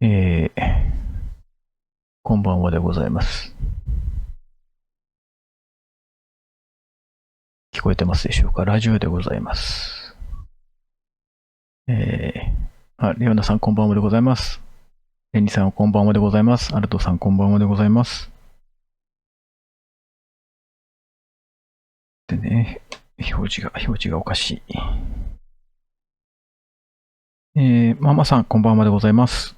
こんばんはでございます。聞こえてますでしょうか？ラジオでございます。レオナさんこんばんはでございます。レニさんこんばんはでございます。アルトさんこんばんはでございます。でね、表示がおかしい。ママさんこんばんはでございます。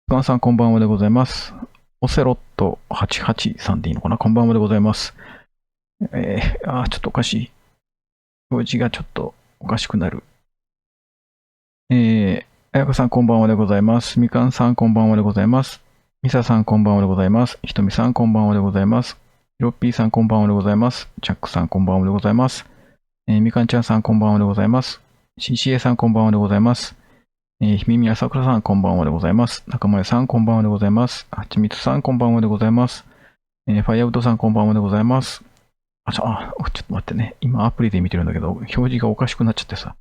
スカンさんこんばんはでございます。オセロット88さんでいいのかな？こんばんはでございます。ちょっとおかしい。表示がちょっとおかしくなる。あやかさんこんばんはでございます。みかんさんこんばんはでございます。みささんこんばんはでございます。ひとみさんこんばんはでございます。ひろっぴーさんこんばんはでございます。チャックさんこんばんはでございます。みかんちゃんさんこんばんはでございます。しんしえさんこんばんはでございます。ひみみやさくらさんこんばんはでございます。中村さんこんばんはでございます。はちみつさんこんばんはでございます。ファイアウトさんこんばんはでございます。ちょっと待ってね。今アプリで見てるんだけど、表示がおかしくなっちゃってさ。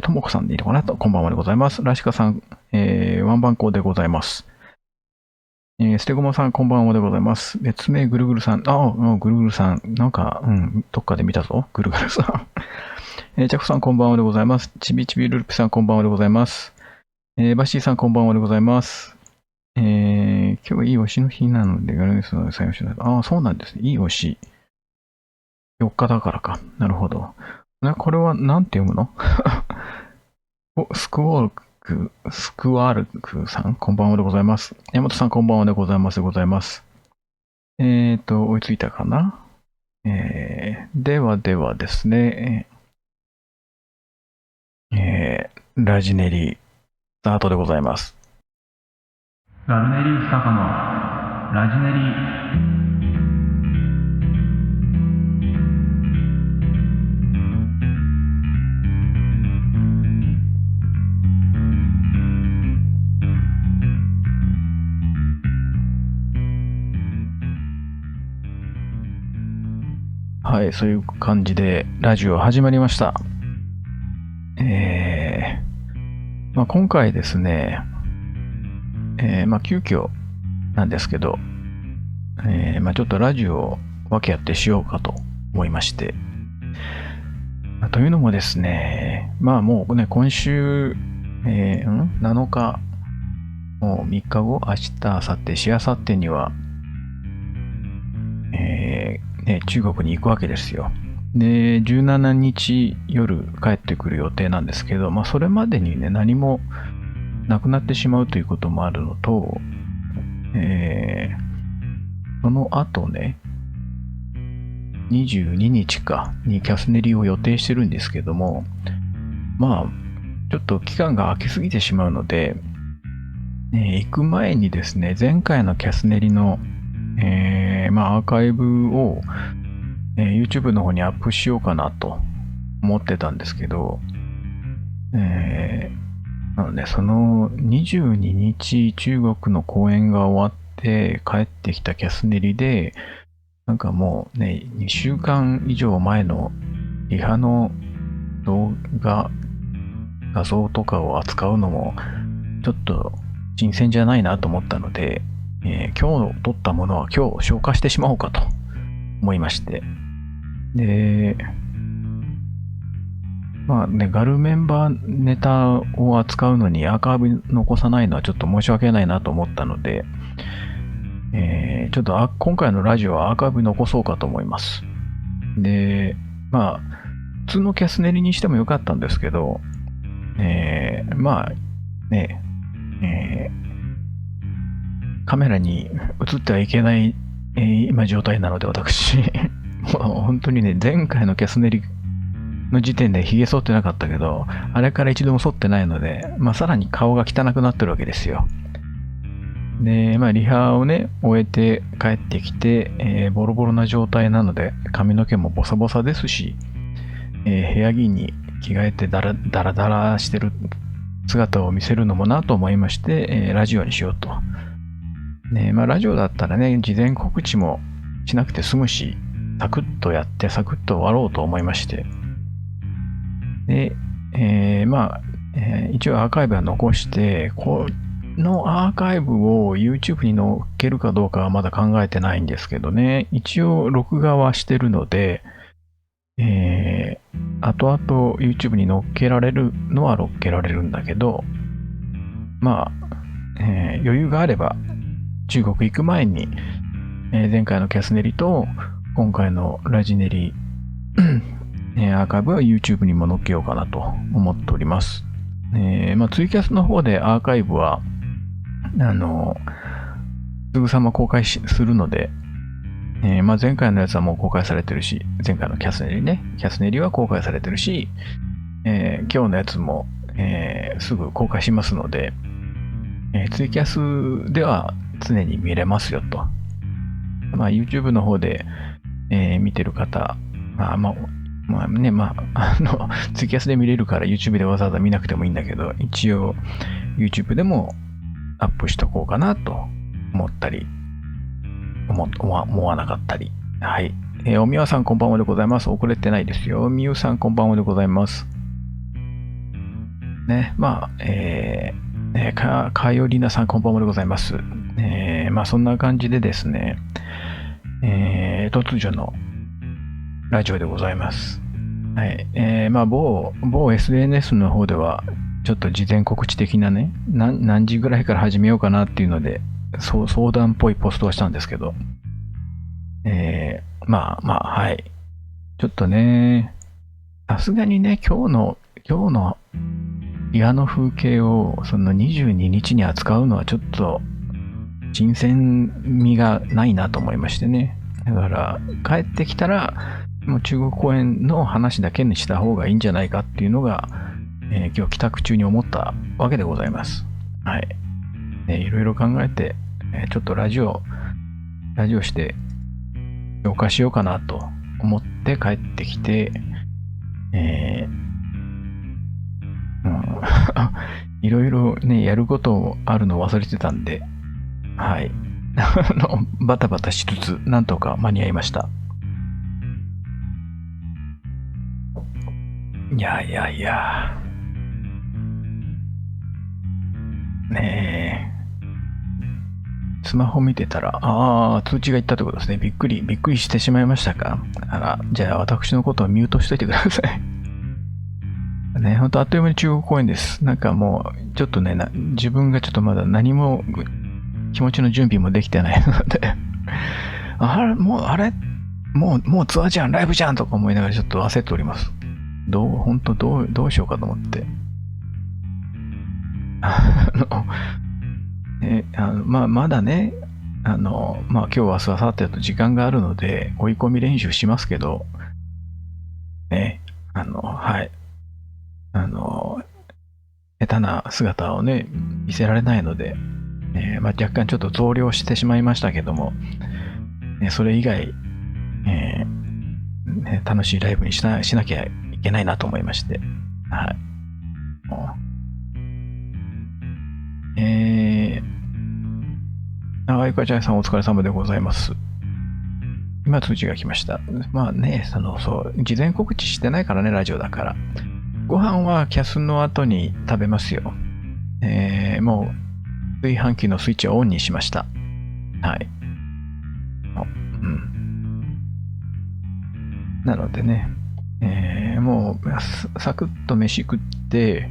ともこさんでいいのかなと、こんばんはでございます。ラシカさん、ワンバンコでございます。ステゴマさん、こんばんはでございます。別名、ぐるぐるさん。ぐるぐるさん。なんか、どっかで見たぞ。ぐるぐるさん。チャコさん、こんばんはでございます。ちびちびルルピさん、こんばんはでございます。バッシーさん、こんばんはでございます。今日はいい推しの日なので、ガルネスの採用しないと。そうなんですね。いい推し。4日だからか。なるほど。これは、なんて読むのスクワールクさん、こんばんはでございます。山本さん、こんばんはでございます。追いついたかな？ではですね、ラジネリスタートでございます。ラジネリスタートのラジネリ。はい、そういう感じでラジオ始まりました。今回ですね、急遽なんですけど、ちょっとラジオを分け合ってしようかと思いまして、というのもですね、もうね、今週、7日、もう3日後、明日、明後日、しあさってには、中国に行くわけですよ。で、17日夜帰ってくる予定なんですけど、それまでにね、何もなくなってしまうということもあるのと、その後ね、22日かにキャスネリを予定してるんですけども、ちょっと期間が空きすぎてしまうので、行く前にですね、前回のキャスネリの、アーカイブを、YouTube の方にアップしようかなと思ってたんですけど、なので、その22日中国の公演が終わって帰ってきたキャスネリで、なんかもうね、2週間以上前のリハの動画、画像とかを扱うのも、ちょっと新鮮じゃないなと思ったので、今日撮ったものは今日消化してしまおうかと思いまして。で、ガルメンバーネタを扱うのにアーカイブ残さないのはちょっと申し訳ないなと思ったので、ちょっと今回のラジオはアーカイブ残そうかと思います。で、普通のキャスネリにしてもよかったんですけど、カメラに映ってはいけない、今状態なので私、もう本当にね、前回のキャスネリの時点で髭剃ってなかったけど、あれから一度も剃ってないので、さらに顔が汚くなってるわけですよ。で、リハをね、終えて帰ってきて、ボロボロな状態なので、髪の毛もボサボサですし、部屋着に着替えてダラダラしてる姿を見せるのもなと思いまして、ラジオにしようと。ラジオだったらね、事前告知もしなくて済むし、サクッとやってサクッと終わろうと思いまして。で、一応アーカイブは残して、このアーカイブを YouTube に載っけるかどうかはまだ考えてないんですけどね。一応録画はしてるので、後々 YouTube に載っけられるのは載っけられるんだけど、まあ、余裕があれば中国行く前に、前回のキャスネリと今回のラジネリアーカイブは YouTube にも載っけようかなと思っております。ツイキャスの方でアーカイブはすぐさま公開するので、前回のやつはもう公開されてるし、前回のキャスネリは公開されてるし、今日のやつも、すぐ公開しますので、ツイキャスでは常に見れますよと。YouTube の方で、見てる方、ツイキャスで見れるから YouTube でわざわざ見なくてもいいんだけど、一応 YouTube でもアップしとこうかなと思ったり、思わなかったり。はい。おみわさんこんばんはでございます。遅れてないですよ。みゆさんこんばんはでございます。ね、かよりなさんこんばんはでございます。そんな感じでですね、突如のラジオでございます。はい。某 SNS の方では、ちょっと事前告知的なね、何時ぐらいから始めようかなっていうので、相談っぽいポストをしたんですけど、はい。ちょっとね、さすがにね、今日の岩の風景をその22日に扱うのはちょっと新鮮味がないなと思いましてね。だから帰ってきたらもう中国公演の話だけにした方がいいんじゃないかっていうのが、今日帰宅中に思ったわけでございます。はい。いろいろ考えて、ちょっとラジオして消化しようかなと思って帰ってきて、いろいろね、やることあるの忘れてたんで、はい。バタバタしつつ、なんとか間に合いました。いや。ねえ。スマホ見てたら、通知がいったってことですね。びっくりしてしまいましたか。じゃあ私のことをミュートしといてください。ね、ほんとあっという間に中国公演です。なんかもう、ちょっとね、自分がちょっとまだ何も気持ちの準備もできてないのでもうツアーじゃん、ライブじゃんとか思いながらちょっと焦っております。どうしようかと思って。まだね、今日、明日、明後日と時間があるので、追い込み練習しますけど、ね、はい。下手な姿をね、見せられないので、若干ちょっと増量してしまいましたけども、それ以外、楽しいライブにしなきゃいけないなと思いまして、はい。ゆかちゃんさんお疲れ様でございます。今通知が来ました。事前告知してないからね、ラジオだから。ご飯はキャスの後に食べますよ。もう、炊飯器のスイッチをオンにしました。はい。なのでね、もう、サクッと飯食って、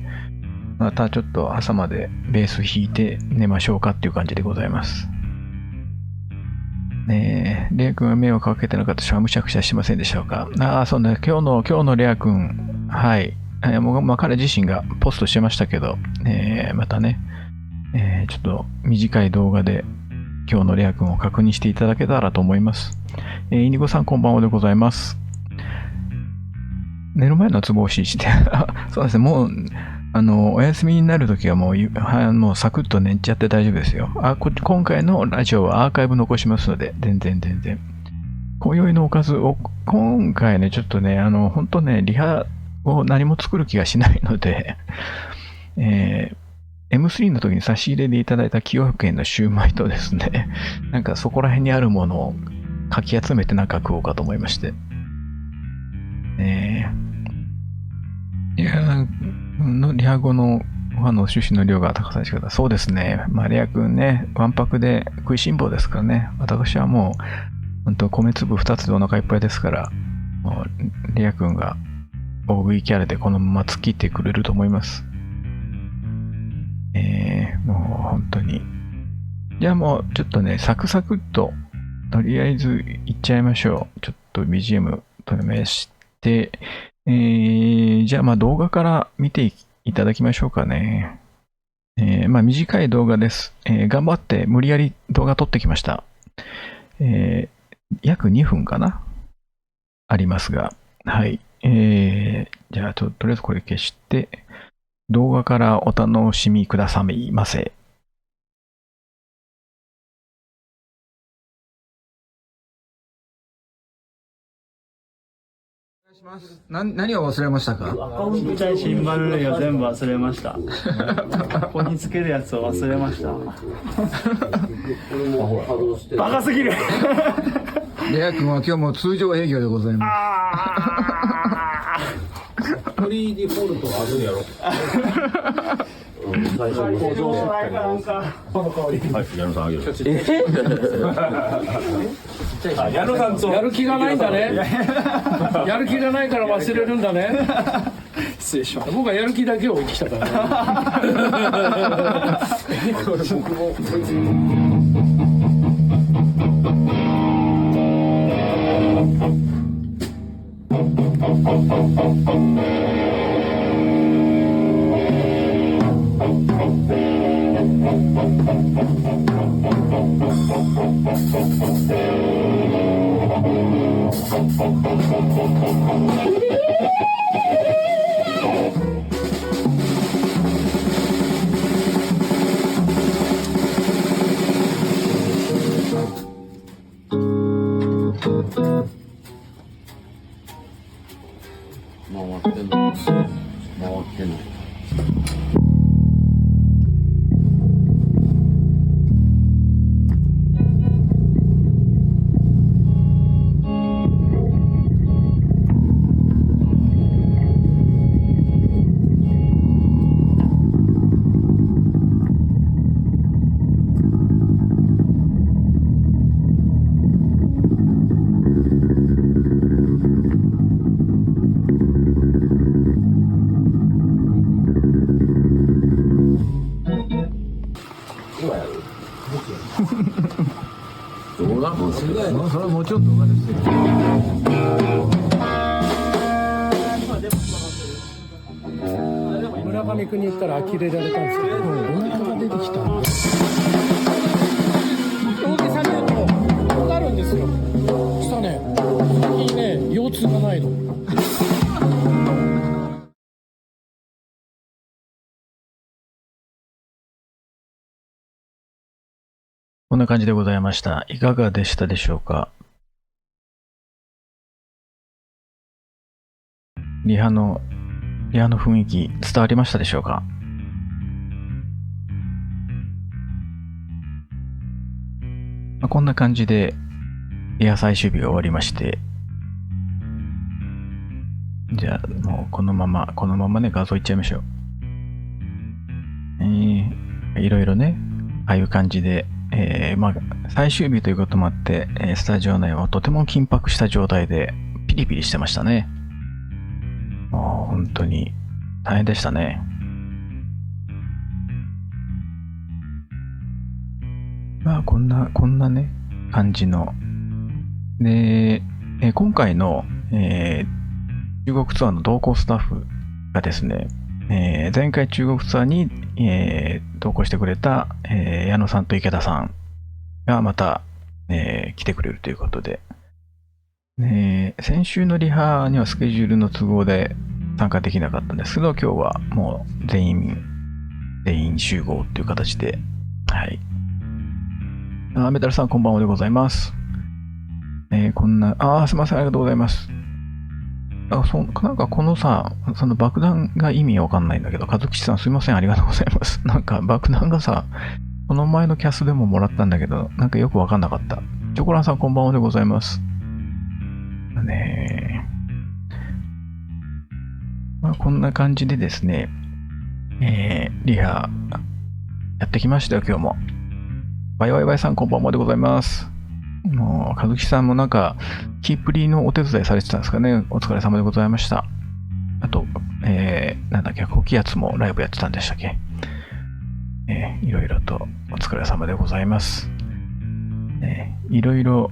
またちょっと朝までベース弾いて寝ましょうかっていう感じでございます。レア君は目をかけてなかったしはむしゃくしゃしてませんでしょうか。そうね、今日のレア君、はい。彼自身がポストしてましたけど、またね、ちょっと短い動画で今日のレア君を確認していただけたらと思います。イニゴさんこんばんはでございます。寝る前のつぼ押しして、そうですね、もう、お休みになるときはもうサクッと寝ちゃって大丈夫ですよ。今回のラジオはアーカイブ残しますので、全然。今宵のおかずを、今回ね、ちょっとね、本当ね、リハを何も作る気がしないので、M3 の時に差し入れでいただいた崎陽軒のシューマイとですね、なんかそこら辺にあるものをかき集めてなんか食おうかと思いまして。いやのリハ後のご飯の趣旨の量が高さでしかそうですね。リア君ね、わんぱくで食いしん坊ですからね。私はもう、本当米粒2つでお腹いっぱいですから、もうリア君が大食いキャラでこのまま突っ切ってくれると思います。もう本当に。じゃあもうちょっとね、サクサクっと、とりあえずいっちゃいましょう。ちょっと BGM とめして、じゃあ動画から見ていただきましょうかね。短い動画です。頑張って無理やり動画撮ってきました。約2分かなありますが。はい。じゃあとりあえずこれ消して、動画からお楽しみくださいませ。何を忘れましたか？ちっちゃいシンバル類を全部忘れました。ここにつけるやつを忘れました。バカすぎる。レア君は今日も通常営業でございます。フリーディフォルトあるやろ。最初にこの香り。はい、矢野さんあげる。矢野さんとやる気がないんだね。やる気がないから忘れるんだね。失礼しました。僕はやる気だけを置いてきたから回ってんの。動画もうそれはもうちょっと動画ですよ。村上君に言ったら呆れられたんですけど、お腹が出てきたんで大げさに言うとこうなるんですよ。したね、最近ね、腰痛がないの。こんな感じでございました。いかがでしたでしょうか？リハの雰囲気伝わりましたでしょうか？こんな感じでリハ最終日が終わりまして、じゃあもうこのままね、画像いっちゃいましょう。いろいろね、ああいう感じで、最終日ということもあって、スタジオ内はとても緊迫した状態でピリピリしてましたね。もう本当に大変でしたね。こんなね、感じの。で、今回の、中国ツアーの同行スタッフがですね、前回中国ツアーに、同行してくれた、矢野さんと池田さんがまた、来てくれるということで、先週のリハにはスケジュールの都合で参加できなかったんですけど、今日はもう全員集合という形で、はい。メタルさんこんばんはでございます。すいません、ありがとうございます。なんかこのさ、その爆弾が意味わかんないんだけど、和吉さんすいません、ありがとうございます。なんか爆弾がさ、この前のキャスでももらったんだけど、なんかよくわかんなかった。チョコランさんこんばんはでございます。こんな感じでですね、リハ、やってきましたよ、今日も。バイバイバイさん、こんばんはでございます。もう、かずきさんもなんか、キープリのお手伝いされてたんですかね。お疲れ様でございました。あと、なんだっけ、高気圧もライブやってたんでしたっけ。いろいろとお疲れ様でございます。いろいろ、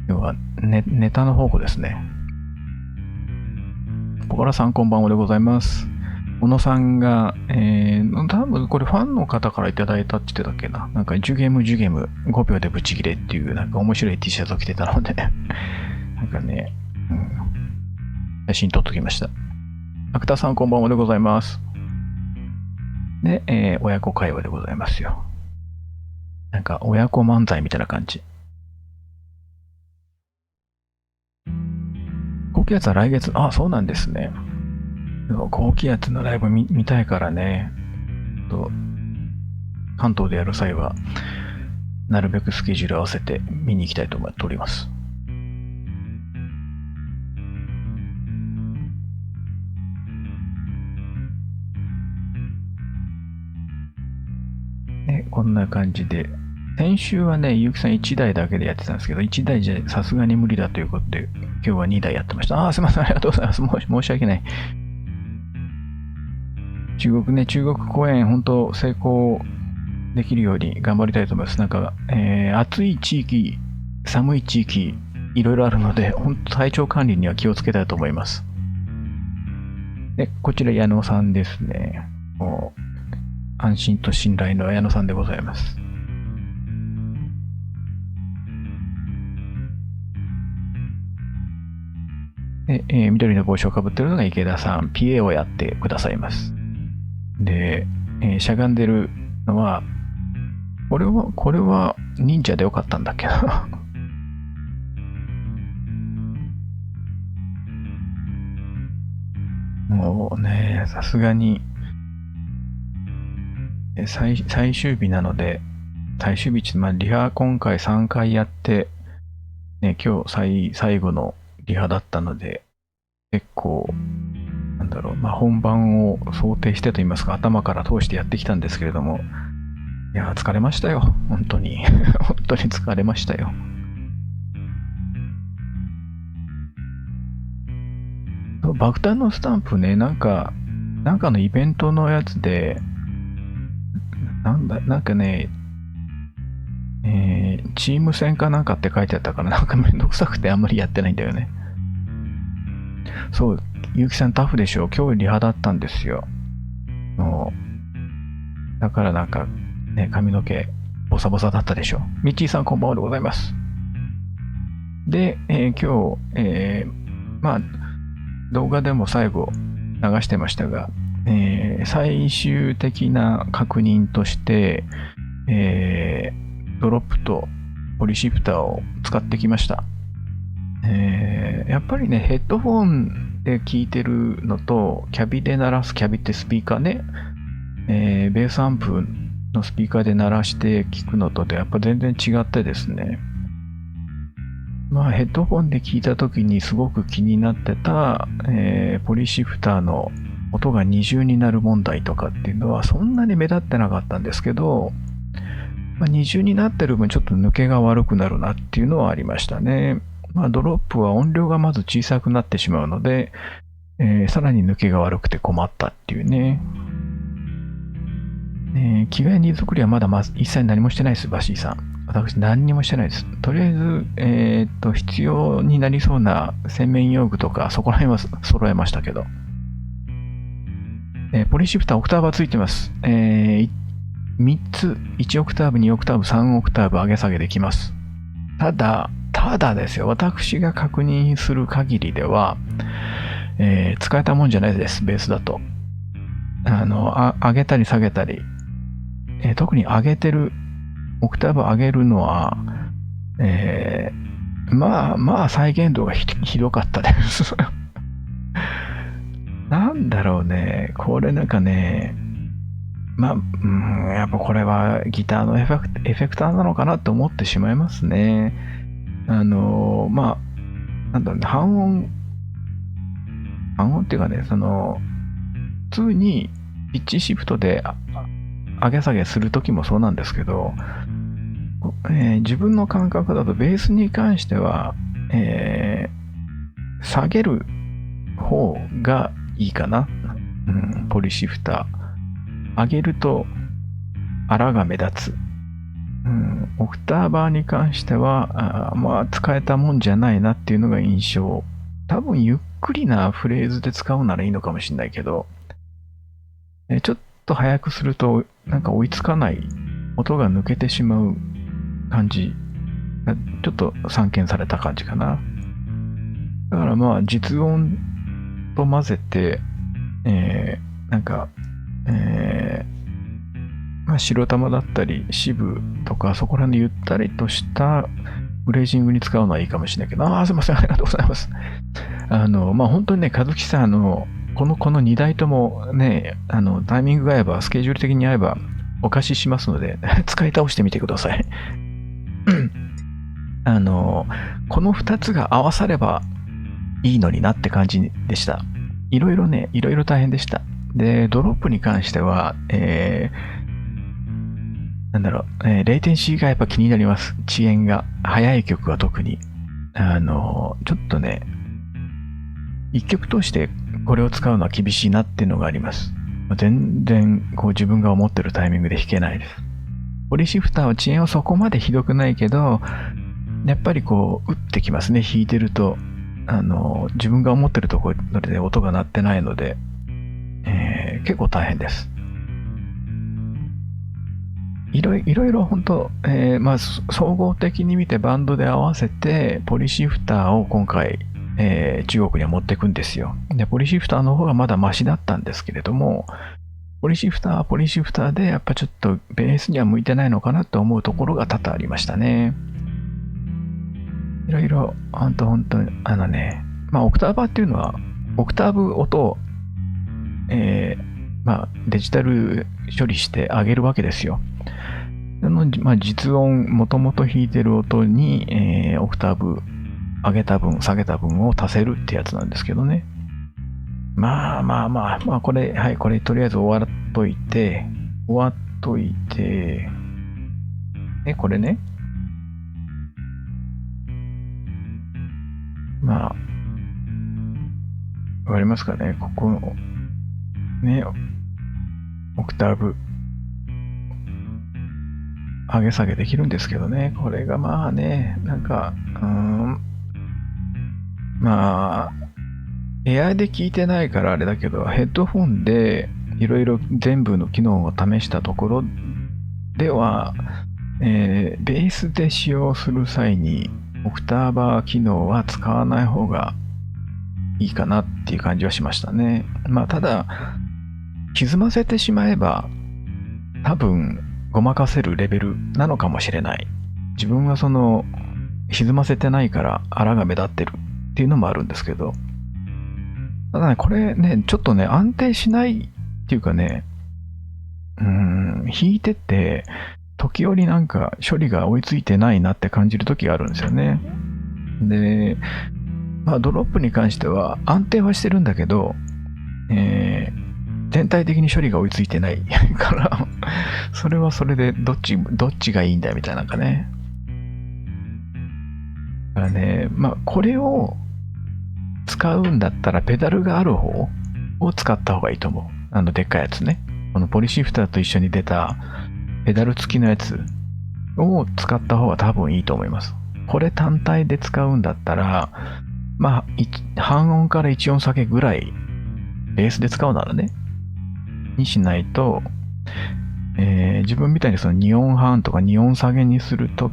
今日はネタの宝庫ですね。ポコラさんこんばんはでございます。小野さんが、多分これファンの方からいただいたって言ってたっけな。なんか、ジュゲム5秒でブチギレっていう、なんか面白い T シャツを着てたので、なんかね、写真撮っときました。芥田さんこんばんはでございます。で、親子会話でございますよ。なんか、親子漫才みたいな感じ。高気圧は来月、あ、そうなんですね。高気圧のライブ 見たいからね。関東でやる際は、なるべくスケジュール合わせて見に行きたいと思っております。こんな感じで。先週はね、ゆうきさん1台だけでやってたんですけど、1台じゃさすがに無理だということで、今日は2台やってました。すいません、ありがとうございます。申し訳ない。中国公演、本当成功できるように頑張りたいと思います。なんか、暑い地域、寒い地域、いろいろあるので、本当体調管理には気をつけたいと思います。で、こちら矢野さんですね。もう安心と信頼の矢野さんでございます。で、緑の帽子をかぶってるのが池田さん、PA をやってくださいます。で、しゃがんでるのは、これは忍者でよかったんだけど。もうね、さすがに、最終日なので、最終日、リハ今回3回やって、ね、今日最後のリハだったので、結構、なんだろう、本番を想定してと言いますか、頭から通してやってきたんですけれども、いや、疲れましたよ。本当に。本当に疲れましたよ。爆弾のスタンプね、なんかのイベントのやつで、なんかね、チーム戦かなんかって書いてあったから、なんかめんどくさくてあんまりやってないんだよね。そう、ゆうきさんタフでしょ。今日リハだったんですよ。だからなんか、ね、髪の毛、ボサボサだったでしょ。ミッチーさんこんばんはでございます。で、今日、動画でも最後流してましたが、最終的な確認として、ドロップとポリシフターを使ってきました。やっぱりね、ヘッドフォンで聞いてるのと、キャビで鳴らす、キャビってスピーカーね、ベースアンプのスピーカーで鳴らして聞くのとでやっぱ全然違ってですね、ヘッドフォンで聞いた時にすごく気になってた、ポリシフターの音が二重になる問題とかっていうのはそんなに目立ってなかったんですけど、二重になってる分ちょっと抜けが悪くなるなっていうのはありましたね。ドロップは音量がまず小さくなってしまうので、さらに抜けが悪くて困ったっていうね。着替え荷造りはまだ一切何もしてないです、バシーさん。私何にもしてないです。とりあえず、必要になりそうな洗面用具とかそこら辺は揃えましたけど。ポリシフターオクターブはついてます。3つ、1オクターブ、2オクターブ、3オクターブ上げ下げできます。ただですよ、私が確認する限りでは、使えたもんじゃないです、ベースだと。上げたり下げたり、特に上げてる、オクターブ上げるのは、再現度がひどかったです。なんだろうね、これなんかね、やっぱこれはギターのエフェクターなのかなと思ってしまいますね。なんだろうね、半音半音っていうかね、普通にピッチシフトで上げ下げするときもそうなんですけど、自分の感覚だとベースに関しては、下げる方がいいかな。ポリシフター。上げると荒が目立つ。オクターバーに関しては、まあ使えたもんじゃないなっていうのが印象。多分ゆっくりなフレーズで使うならいいのかもしれないけど、ちょっと早くするとなんか追いつかない、音が抜けてしまう感じがちょっと散見された感じかな。だからまあ実音と混ぜて、なんか、まあ、白玉だったり支部とかそこら辺のゆったりとしたフレージングに使うのはいいかもしれないけど、すいません、ありがとうございます。まあ本当にね、和樹さん、この2台ともね、タイミングが合えば、スケジュール的に合えばお貸ししますので、使い倒してみてください。この2つが合わさればいいのになって感じでした。いろいろ大変でした。で、ドロップに関しては、レイテンシーがやっぱ気になります。遅延が。早い曲は特に。ちょっとね、一曲通してこれを使うのは厳しいなっていうのがあります。全然こう自分が思ってるタイミングで弾けないです。ポリシフターは遅延はそこまでひどくないけど、やっぱりこう打ってきますね。弾いてると、自分が思ってるところで音が鳴ってないので、結構大変です。いろいろ本当、まあ総合的に見てバンドで合わせてポリシフターを今回、中国には持っていくんですよ。で、ポリシフターの方がまだマシだったんですけれども、ポリシフターはポリシフターでやっぱちょっとベースには向いてないのかなと思うところが多々ありましたね。いろいろ本当にまあオクターバーっていうのはオクターブ音を、まあデジタル処理してあげるわけですよ。まあ、実音、もともと弾いてる音に、オクターブ上げた分、下げた分を足せるってやつなんですけどね。まあ、これとりあえず終わっといて、これね。まあ、わかりますかね、ここの、ね、オクターブ、上げ下げできるんですけどね、これがまあね、まあ、エアで聞いてないからあれだけど、ヘッドフォンでいろいろ全部の機能を試したところでは、ベースで使用する際に、オクターバー機能は使わない方がいいかなっていう感じはしましたね。まあ、ただ、歪ませてしまえば、多分、ごまかせるレベルなのかもしれない。自分は歪ませてないから荒が目立ってるっていうのもあるんですけど、ただね、これね、ちょっとね、安定しないっていうかね、弾いてて、時折なんか処理が追いついてないなって感じる時があるんですよね。で、まあドロップに関しては安定はしてるんだけど、全体的に処理が追いついてないからそれはそれでどっちがいいんだよみたいなね。だからね、まあこれを使うんだったらペダルがある方を使った方がいいと思う。でっかいやつね。このポリシフターと一緒に出たペダル付きのやつを使った方が多分いいと思います。これ単体で使うんだったら、まあ半音から1音下げぐらいベースで使うならね。にしないと、自分みたいに2音半とか2音下げにすると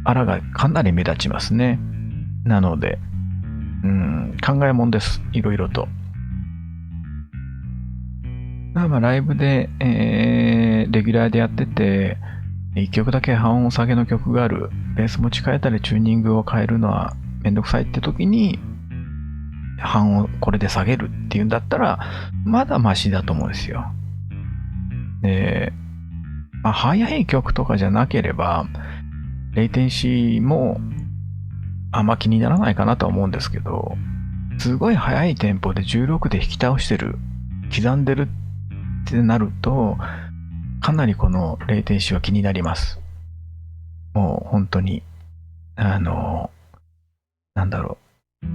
荒がかなり目立ちますね。なので、考えもんです。いろいろと。まあライブで、レギュラーでやってて、1曲だけ半音下げの曲がある、ベース持ち替えたりチューニングを変えるのはめんどくさいって時に、半音これで下げるっていうんだったら、まだマシだと思うんですよ。で、まあ、速い曲とかじゃなければ、レイテンシーもあんま気にならないかなとは思うんですけど、すごい速いテンポで16で弾き倒してる、刻んでるってなると、かなりこの0点詞は気になります。もう本当に、なんだろう。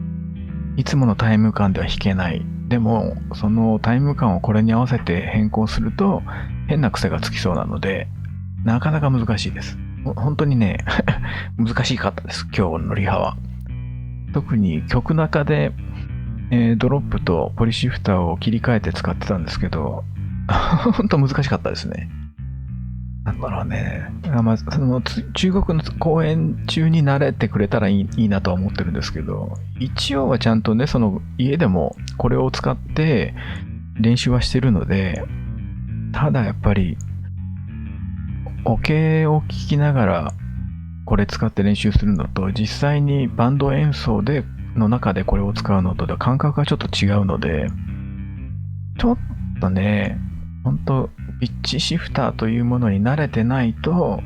いつものタイム感では弾けない。でも、そのタイム感をこれに合わせて変更すると、変な癖がつきそうなので、なかなか難しいです。本当にね、難しかったです、今日のリハは。特に曲中で、ドロップとポリシフターを切り替えて使ってたんですけど、本当難しかったですね。なんだろうね。その中国の公演中に慣れてくれたらいいなとは思ってるんですけど、一応はちゃんとね、その家でもこれを使って練習はしてるので、ただやっぱり、オケを聴きながらこれ使って練習するのと、実際にバンド演奏の中でこれを使うのとでは感覚がちょっと違うので、ちょっとね、本当ピッチシフターというものに慣れてないと、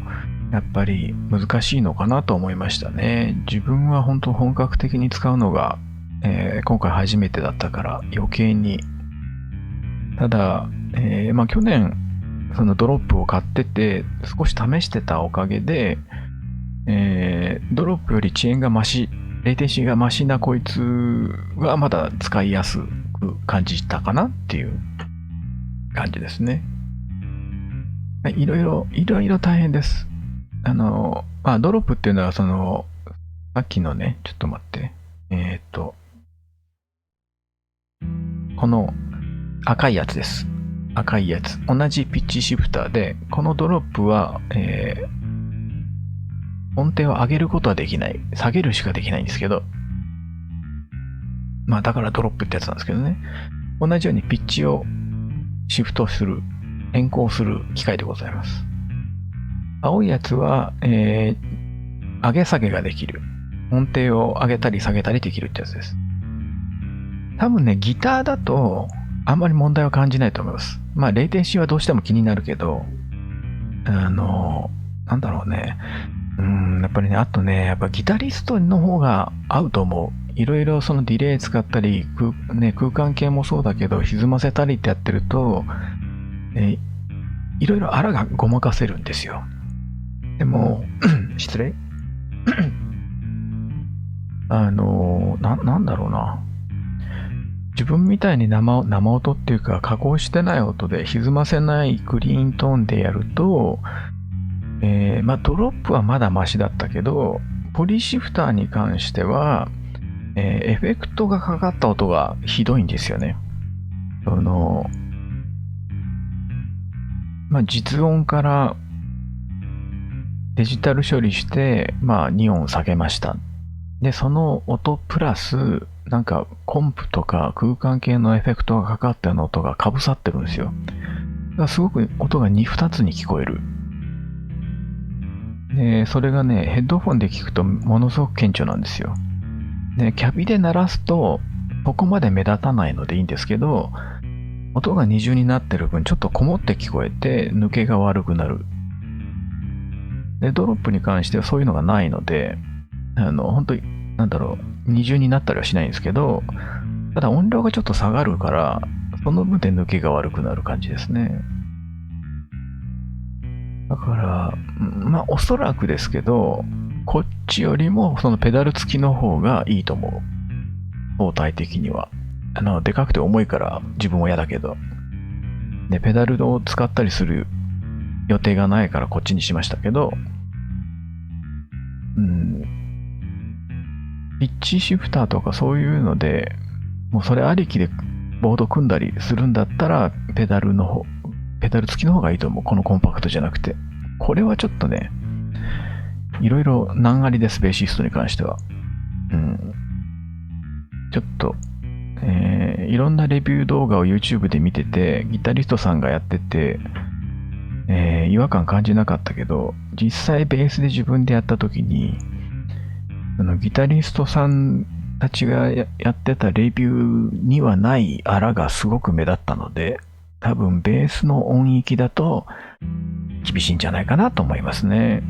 やっぱり難しいのかなと思いましたね。自分は本当本格的に使うのが、今回初めてだったから余計に。ただ、去年そのドロップを買ってて少し試してたおかげで、ドロップより遅延がマシ、レイテンシーがマシなこいつはまだ使いやすく感じたかなっていう感じですね。いろいろ大変です。ドロップっていうのはさっきのね、ちょっと待って。この赤いやつです。赤いやつ。同じピッチシフターで、このドロップは、音程を上げることはできない。下げるしかできないんですけど。だからドロップってやつなんですけどね。同じようにピッチをシフトする、変更する機械でございます。青いやつは、上げ下げができる。音程を上げたり下げたりできるってやつです。多分ね、ギターだとあんまり問題は感じないと思います。レイテンシーはどうしても気になるけど、なんだろうね。やっぱりね、あとね、やっぱギタリストの方が合うと思う。いろいろそのディレイ使ったり、空間系もそうだけど、歪ませたりってやってると、いろいろあらがごまかせるんですよ。でも、失礼なんだろうな。自分みたいに生音っていうか、加工してない音で歪ませないクリーントーンでやると、ドロップはまだマシだったけど、ポリシフターに関しては、エフェクトがかかった音がひどいんですよね。実音からデジタル処理して、2音下げました。で、その音プラス、なんかコンプとか空間系のエフェクトがかかったような音がかぶさってるんですよ。だからすごく音が2つに聞こえる。で、それがね、ヘッドフォンで聞くとものすごく顕著なんですよ。で、キャビで鳴らすと、そこまで目立たないのでいいんですけど、音が二重になってる分、ちょっとこもって聞こえて、抜けが悪くなる。で、ドロップに関してはそういうのがないので、本当に、二重になったりはしないんですけど、ただ音量がちょっと下がるから、その分で抜けが悪くなる感じですね。だから、おそらくですけど、こっちよりもそのペダル付きの方がいいと思う。相対的には。でかくて重いから自分は嫌だけど。で、ペダルを使ったりする予定がないからこっちにしましたけど、ピッチシフターとかそういうので、もうそれありきでボード組んだりするんだったら、ペダル付きの方がいいと思う。このコンパクトじゃなくて。これはちょっとね、いろいろ難ありです、ベーシストに関しては。ちょっと、いろんなレビュー動画を YouTube で見てて、ギタリストさんがやってて、違和感感じなかったけど、実際ベースで自分でやった時に、ギタリストさんたちがやってたレビューにはないあらがすごく目立ったので、多分ベースの音域だと厳しいんじゃないかなと思いますね。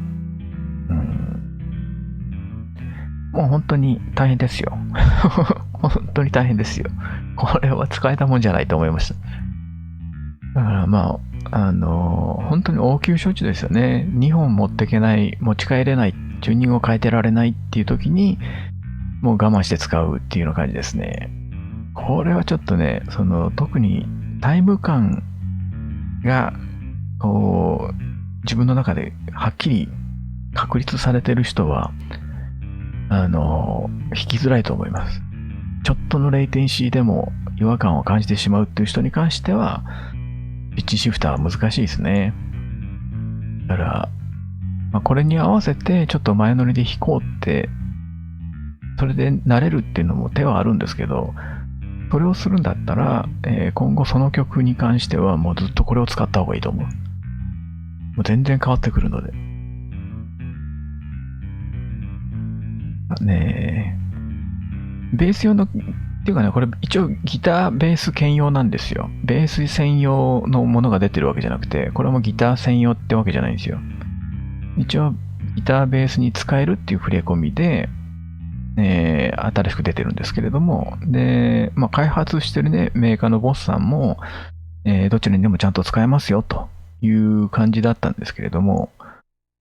もう本当に大変ですよ。本当に大変ですよ。これは使えたもんじゃないと思いました。だからまあ、本当に応急処置ですよね。2本持ってけない、持ち帰れない、チューニングを変えてられないっていう時に、もう我慢して使うっていうような感じですね。これはちょっとね、特にタイム感が、こう、自分の中ではっきり確立されてる人は、弾きづらいと思います。ちょっとのレイテンシーでも違和感を感じてしまうっていう人に関しては、ピッチシフターは難しいですね。だから、これに合わせてちょっと前乗りで弾こうって、それで慣れるっていうのも手はあるんですけど、それをするんだったら、今後その曲に関してはもうずっとこれを使った方がいいと思う。もう全然変わってくるので。ねえ。ベース用の、っていうかね、これ一応ギターベース兼用なんですよ。ベース専用のものが出てるわけじゃなくて、これもギター専用ってわけじゃないんですよ。一応ギターベースに使えるっていう触れ込みで、新しく出てるんですけれども、で、開発してるね、メーカーのボスさんも、どちらにでもちゃんと使えますよという感じだったんですけれども、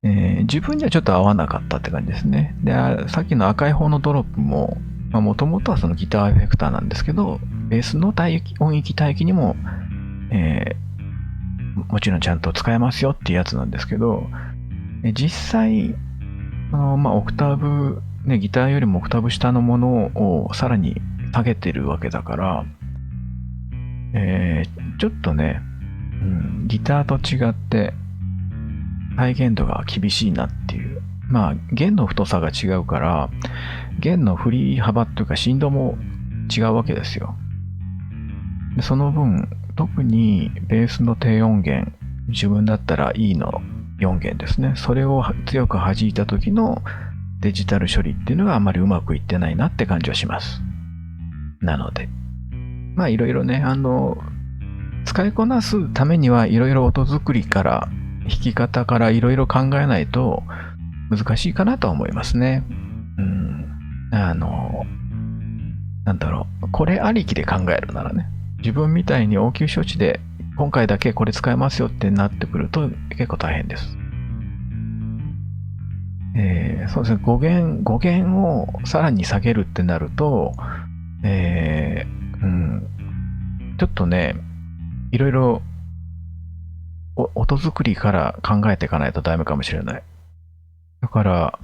自分にはちょっと合わなかったって感じですね。で、さっきの赤い方のドロップも、もともとはそのギターエフェクターなんですけど、ベースの音域帯域にも、もちろんちゃんと使えますよっていうやつなんですけど、実際、オクターブ、ね、ギターよりもオクターブ下のものをさらに下げてるわけだから、ちょっとね、ギターと違って再現度が厳しいなっていう。弦の太さが違うから、弦の振り幅っていうか振動も違うわけですよ。でその分、特にベースの低音源、自分だったら E の4弦ですね。それを強く弾いた時のデジタル処理っていうのがあまりうまくいってないなって感じはします。なので、いろいろね、使いこなすためにはいろいろ音作りから弾き方からいろいろ考えないと難しいかなとは思いますね。なんだろう、これありきで考えるならね、自分みたいに応急処置で今回だけこれ使えますよってなってくると結構大変です。そうですね、5弦をさらに下げるってなると、ちょっとね、いろいろ音作りから考えていかないとダメかもしれない。だから、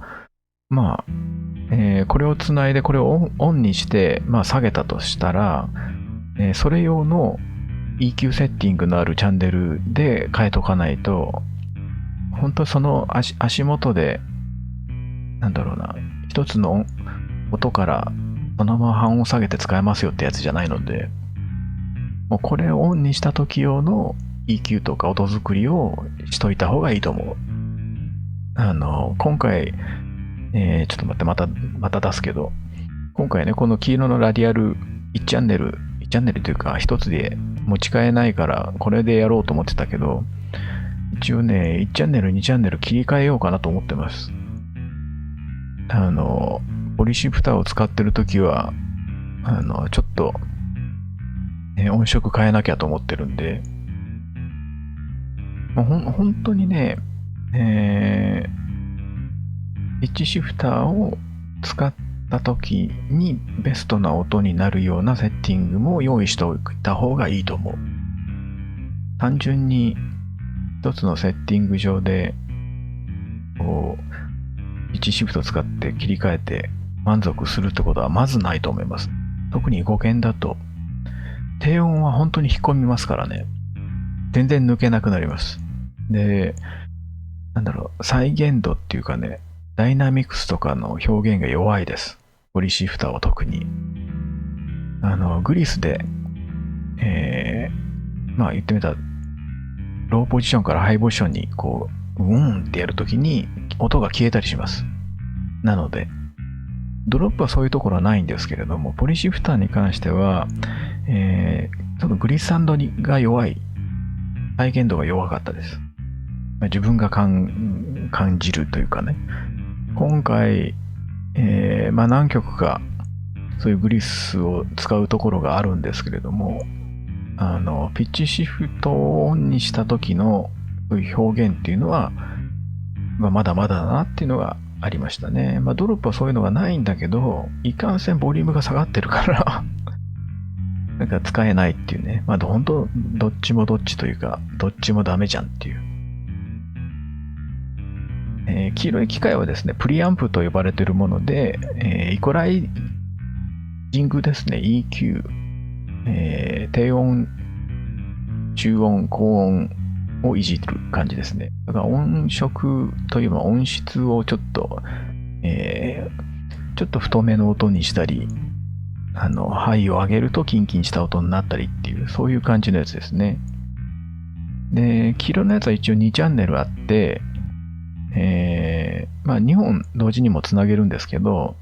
これをつないでこれをオンにして、下げたとしたら、それ用の EQ セッティングのあるチャンネルで変えとかないと、本当その足元で、なんだろうな、一つの音からそのまま半音下げて使えますよってやつじゃないので、もうこれをオンにした時用の EQ とか音作りをしといた方がいいと思う。今回、ちょっと待って、また出すけど、今回ね、この黄色のラディアル1チャンネルというか、一つで持ち替えないから、これでやろうと思ってたけど、一応ね、1チャンネル、2チャンネル切り替えようかなと思ってます。ポリシフターを使ってるときは、ちょっと、音色変えなきゃと思ってるんで、本当にね、ピッチシフターを使った時にベストな音になるようなセッティングも用意しておいた方がいいと思う。単純に一つのセッティング上でこうピッチシフトを使って切り替えて満足するってことはまずないと思います。特に5弦だと低音は本当に引っ込みますからね。全然抜けなくなります。で、再現度っていうかね、ダイナミクスとかの表現が弱いです。ポリシフターは特に。グリスで、言ってみたら、ローポジションからハイポジションにこう、ってやるときに音が消えたりします。なので、ドロップはそういうところはないんですけれども、ポリシフターに関しては、ちょっとグリスサンドが弱い。再現度が弱かったです。自分が感じるというかね。今回、まあ何曲かそういうグリスを使うところがあるんですけれども、ピッチシフトをオンにした時のそういう表現っていうのは、まあ、まだまだだなっていうのがありましたね。まあドロップはそういうのがないんだけど、いかんせんボリュームが下がってるからなんか使えないっていうね。まあ本当どっちもどっちというか、どっちもダメじゃんっていう。黄色い機械はですね、プリアンプと呼ばれているもので、イコライジングですね、EQ、低音、中音、高音をいじる感じですね。だから音色というか音質をちょっと太めの音にしたり、ハイを上げるとキンキンした音になったりっていう、そういう感じのやつですね。で、黄色のやつは一応2チャンネルあって、まあ2本同時にもつなげるんですけど、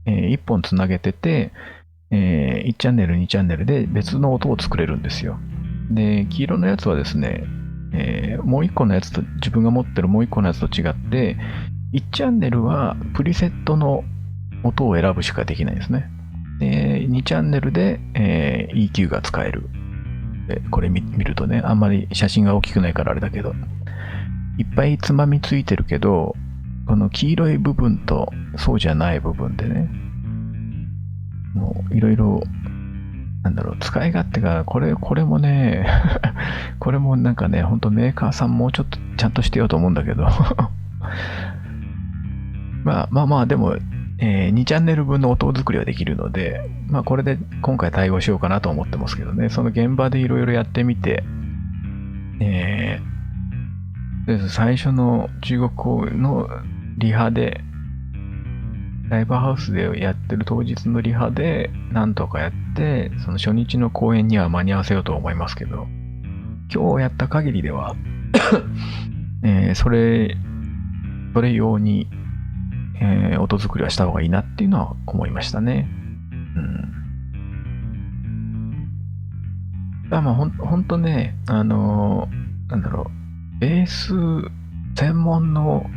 1本つなげてて、1チャンネル2チャンネルで別の音を作れるんですよ。で、黄色のやつはですね、もう1個のやつと、自分が持ってるもう1個のやつと違って、1チャンネルはプリセットの音を選ぶしかできないですね。で、2チャンネルで、EQ が使える。これ見るとね、あんまり写真が大きくないからあれだけど、いっぱいつまみついてるけど、この黄色い部分とそうじゃない部分でね、もういろいろ、なんだろう、使い勝手が、これもね、これもなんかね、ほんとメーカーさんもうちょっとちゃんとしてようと思うんだけど、まあ、でも、2チャンネル分の音作りはできるので、まあこれで今回対応しようかなと思ってますけどね、その現場でいろいろやってみて、最初の中国公演のリハで、ライブハウスでやってる当日のリハでなんとかやって、その初日の公演には間に合わせようと思いますけど、今日やった限りでは、それ用に、音作りはした方がいいなっていうのは思いましたね。まあほんとね、なんだろう、ベース専門の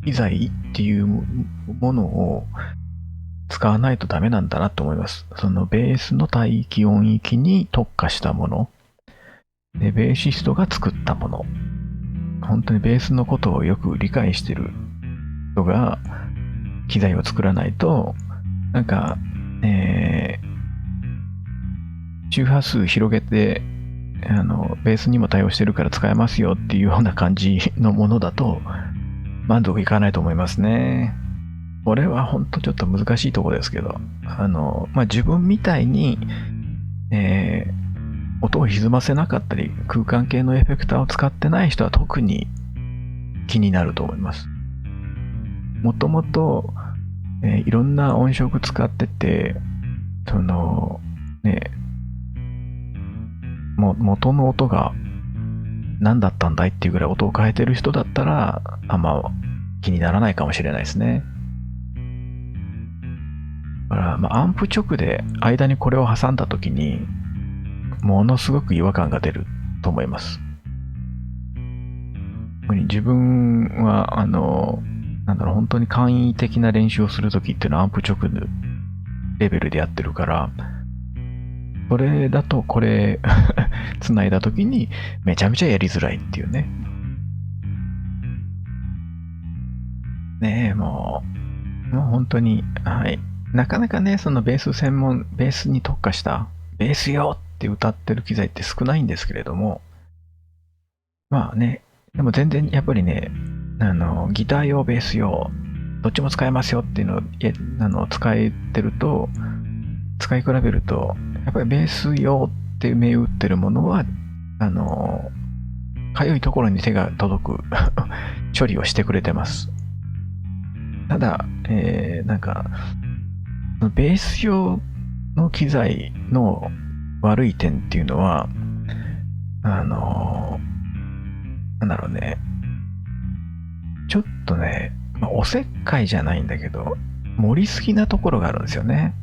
機材っていうものを使わないとダメなんだなと思います。そのベースの帯域音域に特化したもので、ベーシストが作ったもの、本当にベースのことをよく理解してる人が機材を作らないと、なんか、周波数広げてベースにも対応してるから使えますよっていうような感じのものだと満足いかないと思いますね。これは本当ちょっと難しいところですけど、まあ、自分みたいに、音を歪ませなかったり空間系のエフェクターを使ってない人は特に気になると思います。もともといろんな音色使ってて、元の音が何だったんだいっていうぐらい音を変えてる人だったらあんま気にならないかもしれないですね。だから、アンプ直で間にこれを挟んだ時にものすごく違和感が出ると思います。自分は本当に簡易的な練習をする時っていうのはアンプ直レベルでやってるから、それだとこれ繋いだ時にめちゃめちゃやりづらいっていうね。もう本当に、はい。なかなかね、そのベースに特化したベースよって歌ってる機材って少ないんですけれども、まあね、でも全然やっぱりね、ギター用、ベース用、どっちも使えますよっていうのを使い比べると、やっぱりベース用って銘打ってるものは、かゆいところに手が届く処理をしてくれてます。ただ、なんか、ベース用の機材の悪い点っていうのは、なんだろうね、ちょっとね、おせっかいじゃないんだけど、盛りすぎなところがあるんですよね。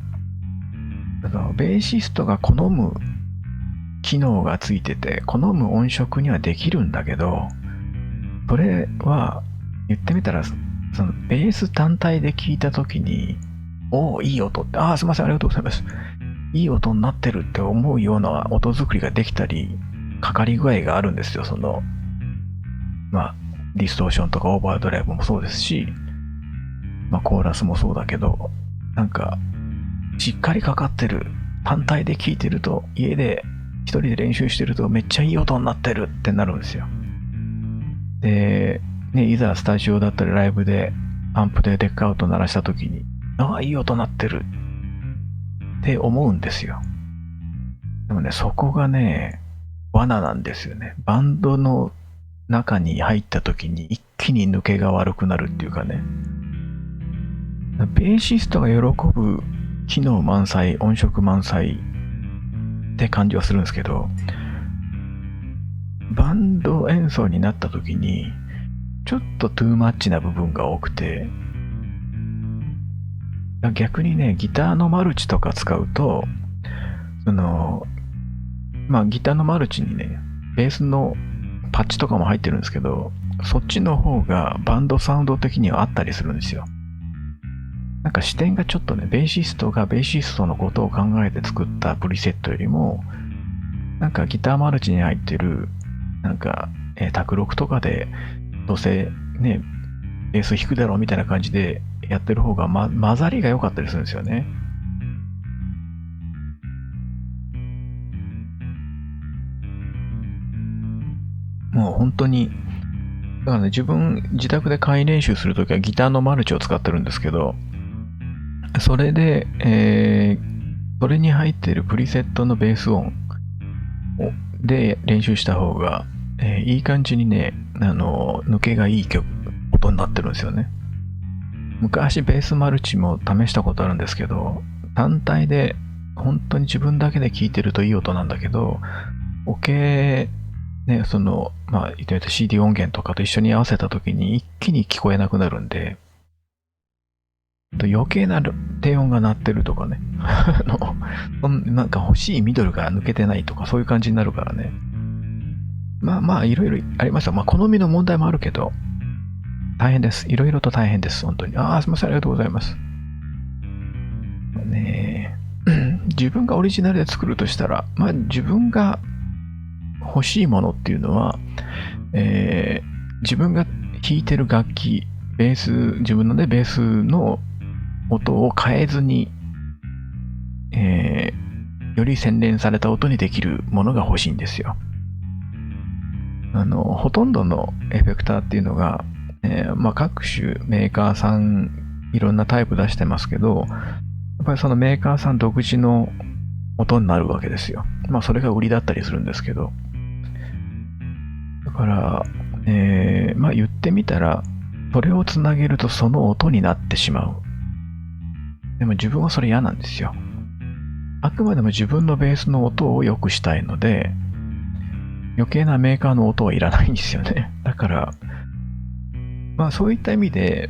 ベーシストが好む機能がついてて、好む音色にはできるんだけど、それは言ってみたら、そのベース単体で聴いたときに、おお、いい音って、ああ、すいません、ありがとうございます。いい音になってるって思うような音作りができたり、かかり具合があるんですよ。ディストーションとかオーバードライブもそうですし、コーラスもそうだけど、なんか、しっかりかかってる、単体で聴いてると、家で一人で練習してるとめっちゃいい音になってるってなるんですよ。で、ね、いざスタジオだったりライブでアンプでデックアウト鳴らした時に、ああ、いい音鳴ってるって思うんですよ。でもね、そこがね、罠なんですよね。バンドの中に入った時に一気に抜けが悪くなるっていうかね。ベーシストが喜ぶ機能満載、音色満載って感じはするんですけど、バンド演奏になった時にちょっとトゥーマッチな部分が多くて、逆にね、ギターのマルチとか使うと、ギターのマルチにね、ベースのパッチとかも入ってるんですけど、そっちの方がバンドサウンド的にはあったりするんですよ。なんか視点がちょっとね、ベーシストがベーシストのことを考えて作ったプリセットよりも、なんかギターマルチに入ってる、なんか、卓録とかで、どうせね、ベース弾くだろうみたいな感じでやってる方が、混ざりが良かったりするんですよね。もう本当に、だからね、自宅で簡易練習するときはギターのマルチを使ってるんですけど、それで、それに入っているプリセットのベース音で練習した方が、いい感じにね、抜けがいい音になってるんですよね。昔ベースマルチも試したことあるんですけど、単体で本当に自分だけで聴いてるといい音なんだけど、オケね、言ってみた CD 音源とかと一緒に合わせた時に一気に聞こえなくなるんで、余計な低音が鳴ってるとかねなんか欲しいミドルが抜けてないとかそういう感じになるからね。いろいろありますよ。好みの問題もあるけど、大変です。いろいろと大変です。本当に。すみません。ありがとうございます。ねえ自分がオリジナルで作るとしたら、自分が欲しいものっていうのは、自分が弾いてる楽器、自分のね、ベースの音を変えずに、より洗練された音にできるものが欲しいんですよ。ほとんどのエフェクターっていうのが、各種メーカーさんいろんなタイプ出してますけど、やっぱりそのメーカーさん独自の音になるわけですよ。それが売りだったりするんですけど。だから、言ってみたら、それをつなげるとその音になってしまう。でも自分はそれ嫌なんですよ。あくまでも自分のベースの音を良くしたいので、余計なメーカーの音はいらないんですよね。だから、そういった意味で、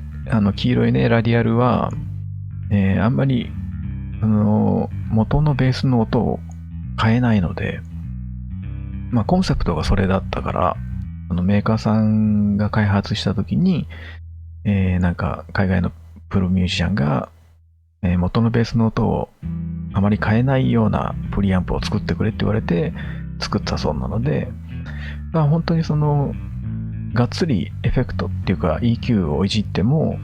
黄色いね、ラディアルは、あんまり、元のベースの音を変えないので、コンセプトがそれだったから、メーカーさんが開発したときに、なんか海外のプロミュージシャンが、元のベースの音をあまり変えないようなプリアンプを作ってくれって言われて作ったそうなので、本当にがっつりエフェクトっていうか EQ をいじっても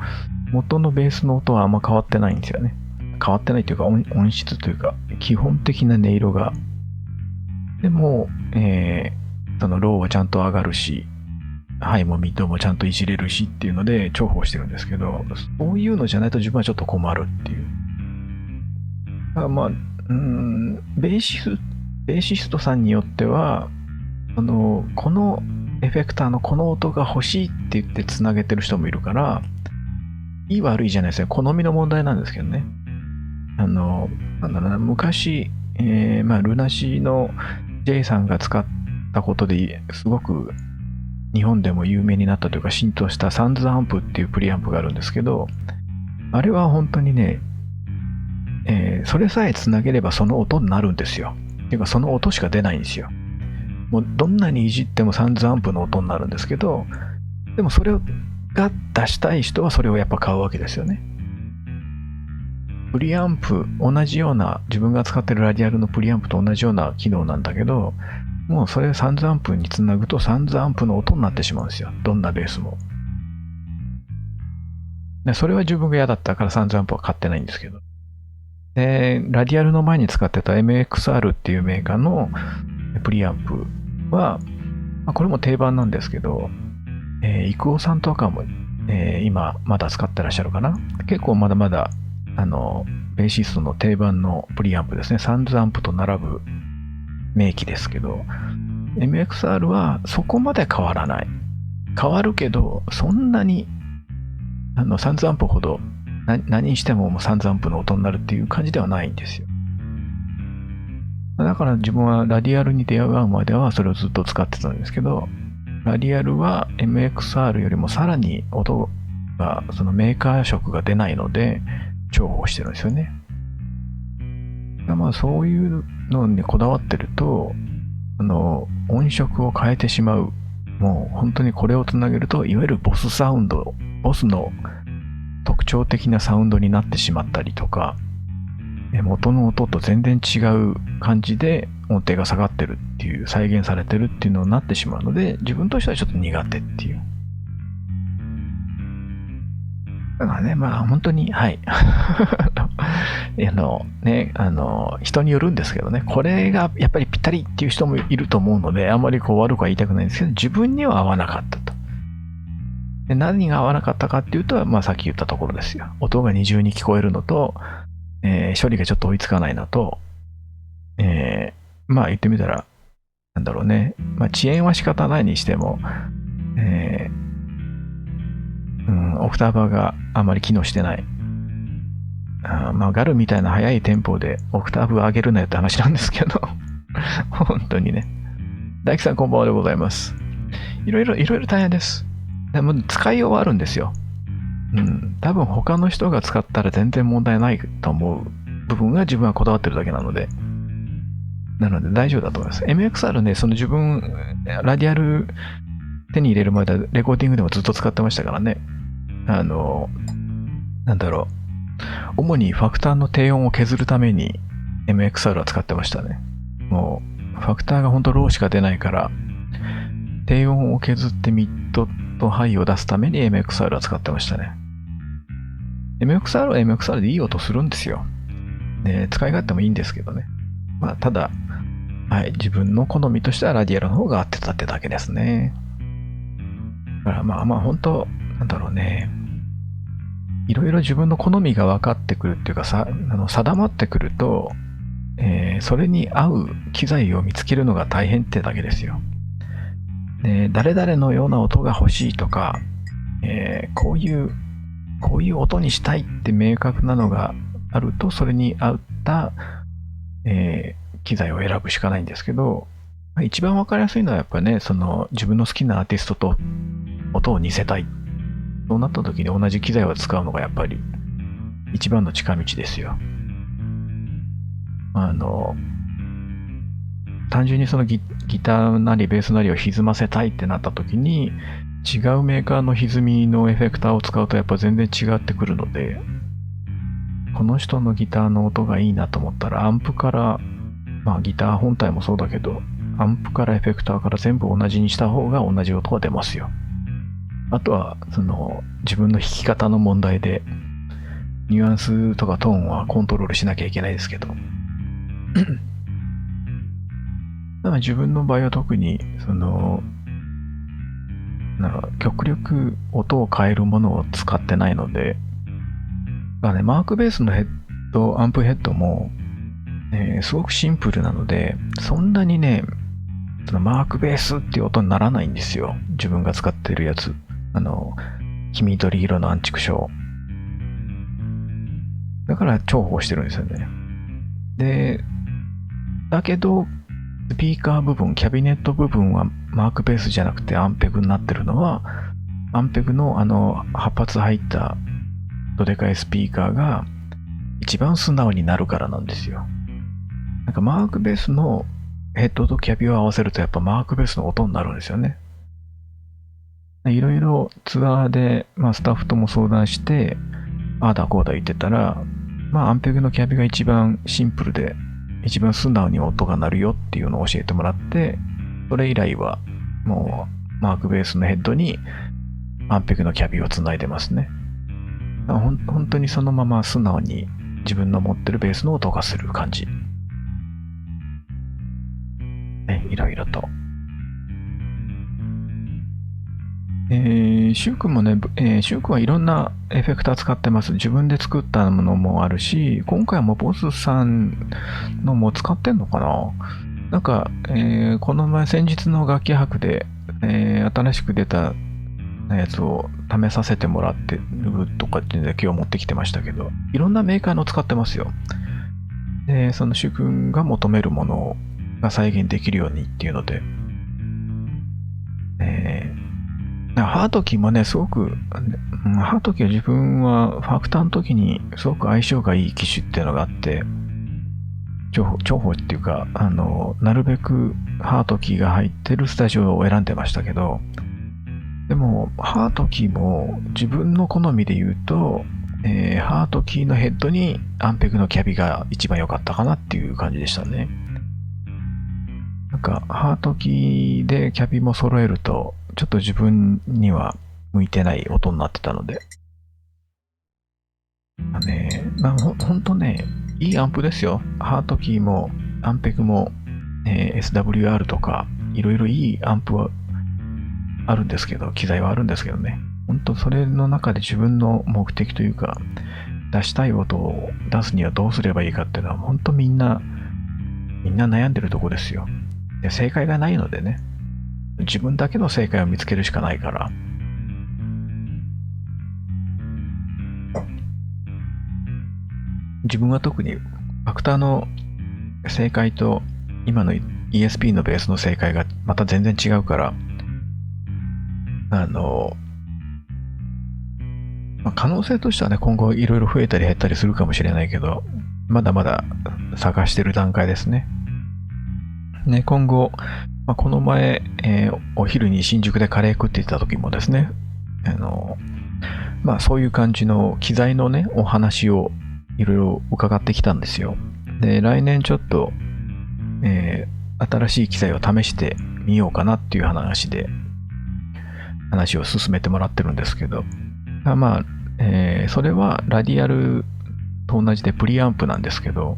元のベースの音はあんま変わってないんですよね。変わってないというか音質というか基本的な音色が。でも、そのローはちゃんと上がるし、ハイもミッドもちゃんといじれるしっていうので重宝してるんですけど、そういうのじゃないと自分はちょっと困るっていう。ベーシストさんによっては、このエフェクターのこの音が欲しいって言ってつなげてる人もいるから、いい悪いじゃないですよ。好みの問題なんですけどね。昔、ルナシーの J さんが使ったことですごく日本でも有名になったというか浸透したサンズアンプっていうプリアンプがあるんですけど、あれは本当にね、それさえつなげればその音になるんですよ。っていうかその音しか出ないんですよ。もうどんなにいじってもサンズアンプの音になるんですけど、でもそれが出したい人はそれをやっぱ買うわけですよね。プリアンプ、同じような、自分が使ってるラディアルのプリアンプと同じような機能なんだけど、もうそれサンズアンプにつなぐとサンズアンプの音になってしまうんですよ。どんなベースも。でそれは自分が嫌だったからサンズアンプは買ってないんですけど。で、ラディアルの前に使ってた MXR っていうメーカーのプリアンプは、これも定番なんですけど、イクオさんとかも、今まだ使ってらっしゃるかな。結構まだまだベーシストの定番のプリアンプですね。サンズアンプと並ぶ名機ですけど、MXR はそこまで変わらない。変わるけど、そんなにサンズアンプほど何にしてもサンズアンプの音になるっていう感じではないんですよ。だから自分はラディアルに出会うまではそれをずっと使ってたんですけど、ラディアルは MXR よりもさらに音が、そのメーカー色が出ないので重宝してるんですよね。まあそういうのにこだわってると、音色を変えてしまう。もう本当にこれをつなげると、いわゆるボスサウンド、ボスの特徴的なサウンドになってしまったりとか、元の音と全然違う感じで音程が下がってるっていう、再現されてるっていうのになってしまうので、自分としてはちょっと苦手っていう。だからね、まあ本当に、はい。人によるんですけどね、これがやっぱりぴったりっていう人もいると思うので、あまり悪くは言いたくないんですけど、自分には合わなかったと。で何が合わなかったかっていうと、まあさっき言ったところですよ。音が二重に聞こえるのと、処理がちょっと追いつかないのと、まあ言ってみたら、なんだろうね、まあ遅延は仕方ないにしても、オクターバーがあまり機能してない。まあガルみたいな速いテンポでオクターブ上げるなよって話なんですけど、本当にね。大樹さんこんばんはでございます。いろいろ大変です。でも使いようはあるんですよ。多分他の人が使ったら全然問題ないと思う部分が自分はこだわってるだけなので。なので大丈夫だと思います。MXR ね、その自分、ラディアル手に入れる前でレコーディングでもずっと使ってましたからね。なんだろう。主にファクターの低音を削るために MXR は使ってましたね。もう、ファクターが本当ローしか出ないから、低音を削ってミッドとハイを出すために MXR は使ってましたね。MXR は MXR でいい音するんですよ。で、使い勝手もいいんですけどね。まあ、ただ、はい、自分の好みとしてはラディアルの方が合ってたってだけですね。だからまあ本当、なんだろうね。いろいろ自分の好みが分かってくるっていうか定まってくると、それに合う機材を見つけるのが大変ってだけですよ。で、誰々のような音が欲しいとか、こういう音にしたいって明確なのがあると、それに合った、機材を選ぶしかないんですけど、一番分かりやすいのはやっぱね、自分の好きなアーティストと音を似せたい。そうなった時に同じ機材を使うのがやっぱり一番の近道ですよ。単純にそのギターなりベースなりを歪ませたいってなった時に、違うメーカーの歪みのエフェクターを使うとやっぱ全然違ってくるので、この人のギターの音がいいなと思ったらアンプから、まあギター本体もそうだけど、アンプからエフェクターから全部同じにした方が同じ音が出ますよ。あとは自分の弾き方の問題でニュアンスとかトーンはコントロールしなきゃいけないですけどだから自分の場合は特に極力音を変えるものを使ってないので、マークベースのヘッドアンプヘッドも、すごくシンプルなのでそんなにねマークベースっていう音にならないんですよ。自分が使ってるやつ。黄緑色のアンチクショー。だから重宝してるんですよね。で、だけど、スピーカー部分、キャビネット部分はマークベースじゃなくてアンペグになってるのは、アンペグの8発入ったどでかいスピーカーが一番素直になるからなんですよ。なんかマークベースのヘッドとキャビを合わせるとやっぱマークベースの音になるんですよね。いろいろツアーで、スタッフとも相談して、ああだこうだ言ってたら、まあ、アンペグのキャビが一番シンプルで、一番素直に音が鳴るよっていうのを教えてもらって、それ以来はもうマークベースのヘッドにアンペグのキャビをつないでますね。本当にそのまま素直に自分の持ってるベースの音がする感じ。ね、いろいろと。シュウ君もね、シュウ君はいろんなエフェクター使ってます。自分で作ったものもあるし、今回はもうボスさんのも使ってんのかな。なんか、この前先日の楽器博で、新しく出たやつを試させてもらってるとかっていうので今日持ってきてましたけど、いろんなメーカーの使ってますよ。で、そのシュウ君が求めるものが再現できるようにっていうので、ハートキーもね、すごく、ハートキーは自分はファクターの時にすごく相性がいい機種っていうのがあって、重宝っていうか、なるべくハートキーが入ってるスタジオを選んでましたけど、でも、ハートキーも自分の好みで言うと、ハートキーのヘッドにアンペグのキャビが一番良かったかなっていう感じでしたね。なんか、ハートキーでキャビも揃えると、ちょっと自分には向いてない音になってたので。ほんとね、いいアンプですよ。ハートキーも、アンペグも、SWR とか、いろいろいいアンプはあるんですけど、機材はあるんですけどね。ほんとそれの中で自分の目的というか、出したい音を出すにはどうすればいいかっていうのは、ほんとみんな悩んでるとこですよ。で、正解がないのでね。自分だけの正解を見つけるしかないから。自分は特にファクターの正解と今の ESP のベースの正解がまた全然違うから、可能性としてはね、今後いろいろ増えたり減ったりするかもしれないけど、まだまだ探してる段階ですね。ね、今後、この前、お昼に新宿でカレー食っていた時もですね、そういう感じの機材のね、お話をいろいろ伺ってきたんですよ。で、来年ちょっと、新しい機材を試してみようかなっていう話を進めてもらってるんですけど、それはラディアルと同じでプリアンプなんですけど、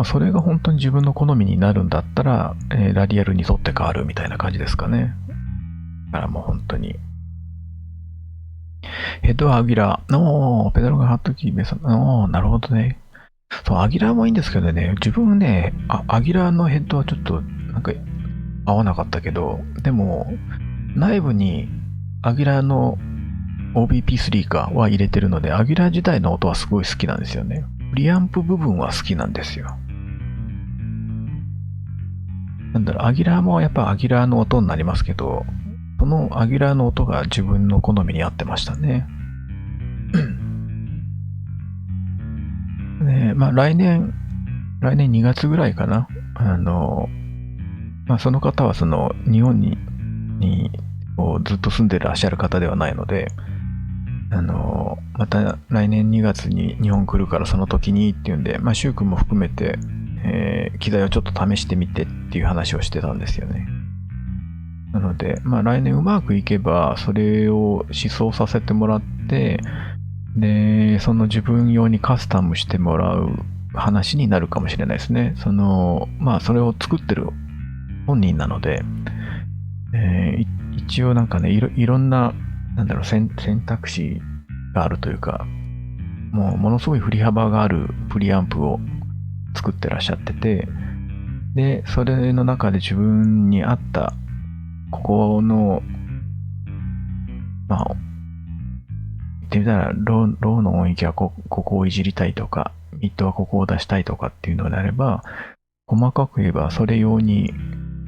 それが本当に自分の好みになるんだったら、ラディアルにとって変わるみたいな感じですかね。だからもう本当に。ヘッドはアギラ、ペダルがハットキーベース、なるほどね。そう、アギラもいいんですけどね、自分ね、アギラのヘッドはちょっとなんか合わなかったけど、でも、内部にアギラの OBP3 は入れてるので、アギラ自体の音はすごい好きなんですよね。プリアンプ部分は好きなんですよ。アギラーもやっぱアギラーの音になりますけど、そのアギラーの音が自分の好みに合ってましたね。来年2月ぐらいかな。その方はその日本にずっと住んでらっしゃる方ではないので、また来年2月に日本来るからその時にっていうんで、シュウ君も含めて、機材をちょっと試してみてっていう話をしてたんですよね。なので、来年うまくいけば、それを試奏させてもらって、で、その自分用にカスタムしてもらう話になるかもしれないですね。それを作ってる本人なので、一応なんかね、いろんな、選択肢があるというか、ものすごい振り幅があるプリアンプを作ってらっしゃってて、で、それの中で自分に合った、ここの、言ってみたら、ローの音域はここをいじりたいとか、ミッドはここを出したいとかっていうのであれば、細かく言えばそれ用に、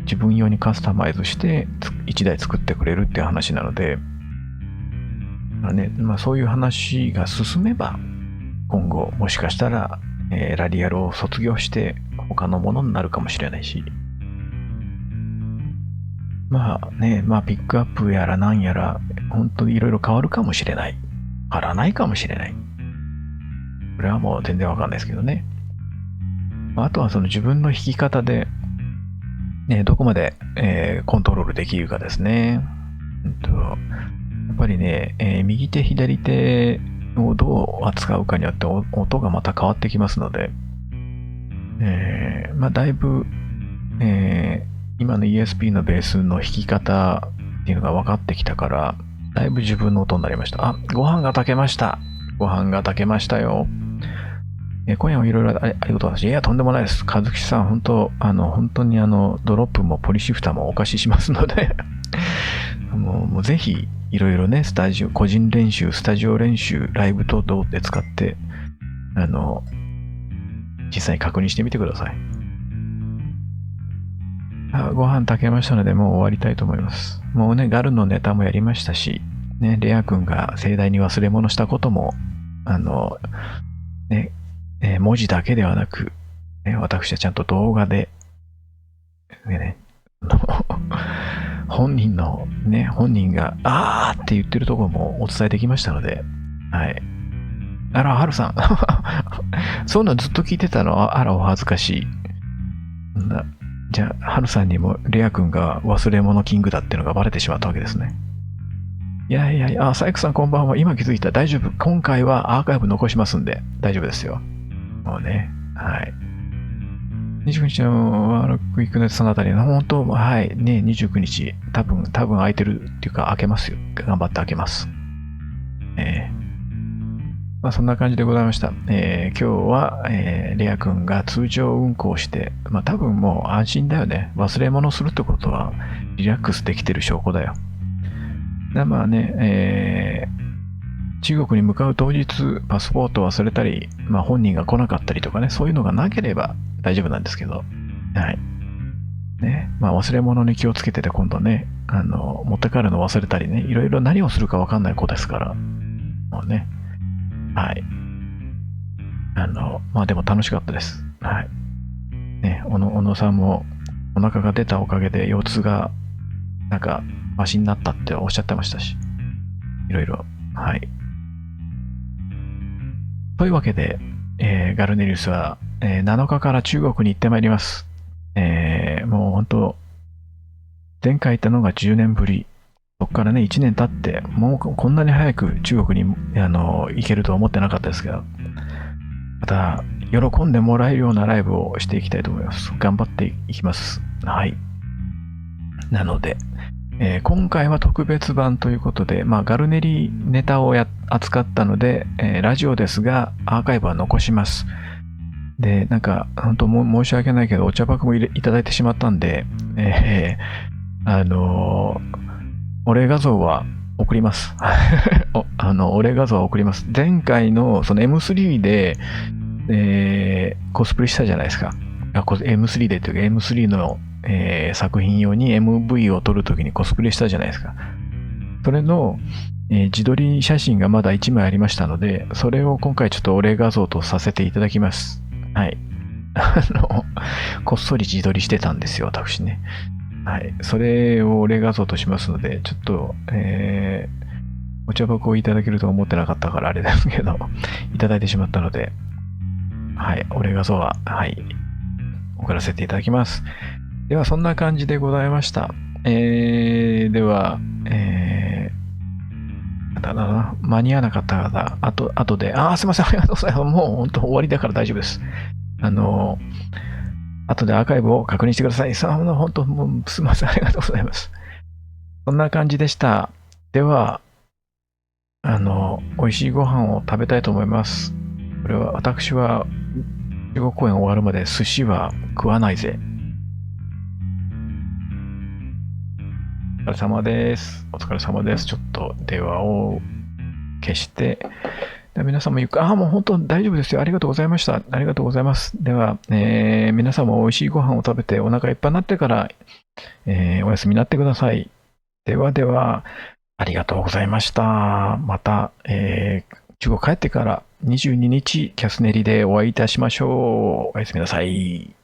自分用にカスタマイズして1台作ってくれるっていう話なので、そういう話が進めば、今後もしかしたら、ラディアルを卒業して他のものになるかもしれないし、ピックアップやらなんやら、本当にいろいろ変わるかもしれない。変わらないかもしれない。これはもう全然わかんないですけどね。あとはその自分の弾き方で、どこまで、コントロールできるかですね。やっぱりね、右手左手をどう扱うかによって音がまた変わってきますので、だいぶ、今の ESP のベースの弾き方っていうのが分かってきたから、だいぶ自分の音になりました。あ、ご飯が炊けました。ご飯が炊けましたよ。今夜もいろいろありがとうございます。いや、とんでもないです。和樹さん、本当にドロップもポリシフターもお貸ししますのでもうぜひ、いろいろね、個人練習、スタジオ練習、ライブ等々で使って、実際に確認してみてください。ご飯炊けましたので、もう終わりたいと思います。もうね、ガルのネタもやりましたし、ね、レア君が盛大に忘れ物したことも、文字だけではなく、私はちゃんと動画で、本人が、あーって言ってるところもお伝えできましたので、はい。あら、はるさん。そういうのずっと聞いてたの？あら、お恥ずかしい。じゃあ、はるさんにもレア君が忘れ物キングだってのがバレてしまったわけですね。いや、サイクさんこんばんは。今気づいた。大丈夫。今回はアーカイブ残しますんで、大丈夫ですよ。もうね、はい。29日のワールドクイックネットそのあたり、本当、はい、ね、29日、多分空いてるっていうか、開けますよ。頑張って開けます。そんな感じでございました。今日は、レア君が通常運行して、多分もう安心だよね。忘れ物するってことは、リラックスできてる証拠だよ。中国に向かう当日、パスポートを忘れたり、本人が来なかったりとかね、そういうのがなければ大丈夫なんですけど、はい。ね、忘れ物に気をつけてて、今度ね、持って帰るの忘れたりね、いろいろ何をするか分かんない子ですから、もうね、はい。でも楽しかったです。はい。ね、小野さんもお腹が出たおかげで腰痛が、マシになったっておっしゃってましたし、いろいろ、はい。というわけで、ガルネリウスは、7日から中国に行ってまいります。もう本当、前回行ったのが10年ぶり。そこからね、1年経って、もうこんなに早く中国に行けるとは思ってなかったですけど、また、喜んでもらえるようなライブをしていきたいと思います。頑張っていきます。はい。なので、今回は特別版ということで、ガルネリネタを扱ったので、ラジオですが、アーカイブは残します。で、本当申し訳ないけど、お茶箱もいただいてしまったんで、お礼画像は送ります。お礼画像は送ります。前回のその M3 で、コスプレしたじゃないですか。M3 でというか M3 の、作品用に MV を撮るときにコスプレしたじゃないですか。それの、自撮り写真がまだ1枚ありましたので、それを今回ちょっとお礼画像とさせていただきます。はい。こっそり自撮りしてたんですよ、私ね。はい。それをお礼画像としますので、ちょっと、お茶箱をいただけると思ってなかったからあれですけど、いただいてしまったので、はい。お礼画像は、はい。送らせていただきます。では、そんな感じでございました。では、間に合わなかった方、あとで、すいません、ありがとうございます。もう本当終わりだから大丈夫です。後でアーカイブを確認してください。本当、もうすみません、ありがとうございます。そんな感じでした。では、美味しいご飯を食べたいと思います。これは、私は、中国公演終わるまで寿司は食わないぜ。お疲れ様です。お疲れ様です。ちょっと電話を消して、皆さんももう本当大丈夫ですよ。ありがとうございました。ありがとうございます。では、皆さんも美味しいご飯を食べてお腹いっぱいになってから、おやすみになってください。ではでは、ありがとうございました。また、中国帰ってから22日キャスネリでお会いいたしましょう。おやすみなさい。